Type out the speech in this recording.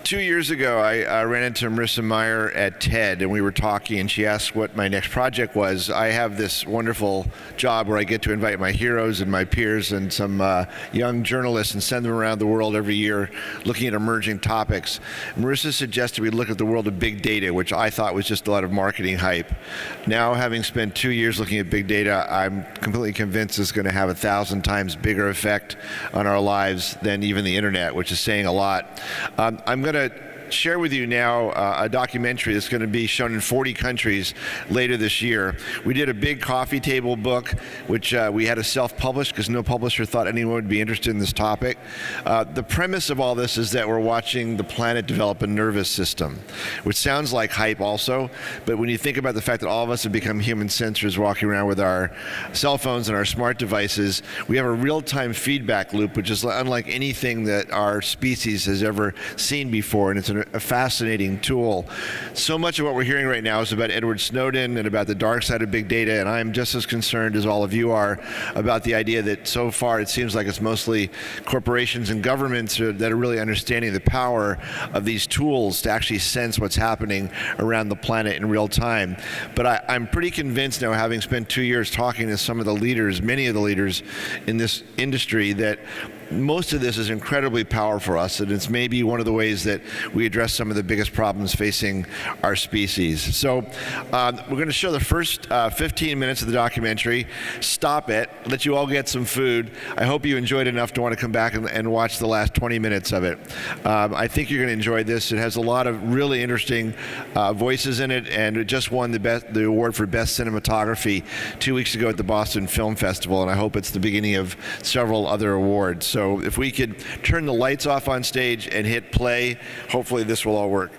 2 years ago, I ran into Marissa Meyer at TED, and we were talking, and she asked what my next project was. I have this wonderful job where I get to invite my heroes and my peers and some young journalists and send them around the world every year looking at emerging topics. Marissa suggested we look at the world of big data, which I thought was just a lot of marketing hype. Now, having spent 2 years looking at big data, I'm completely convinced it's going to have 1,000 times bigger effect on our lives than even the internet, which is saying a lot. I'm going to share with you now a documentary that's going to be shown in 40 countries later this year. We did a big coffee table book, which we had to self-publish because no publisher thought anyone would be interested in this topic. The premise of all this is that we're watching the planet develop a nervous system, which sounds like hype also, but when you think about the fact that all of us have become human sensors walking around with our cell phones and our smart devices, we have a real-time feedback loop, which is unlike anything that our species has ever seen before, and it's a fascinating tool. So much of what we're hearing right now is about Edward Snowden and about the dark side of big data, and I'm just as concerned as all of you are about the idea that so far it seems like it's mostly corporations and governments that are really understanding the power of these tools to actually sense what's happening around the planet in real time. But I'm pretty convinced now, having spent 2 years talking to some of the leaders, many of the leaders in this industry, that most of this is incredibly powerful for us, and it's maybe one of the ways that we address some of the biggest problems facing our species. So we're going to show the first 15 minutes of the documentary, stop it, let you all get some food. I hope you enjoyed enough to want to come back and watch the last 20 minutes of it. I think you're going to enjoy this. It has a lot of really interesting voices in it, and it just won the award for Best Cinematography 2 weeks ago at the Boston Film Festival, and I hope it's the beginning of several other awards. So if we could turn the lights off on stage and hit play, hopefully this will all work.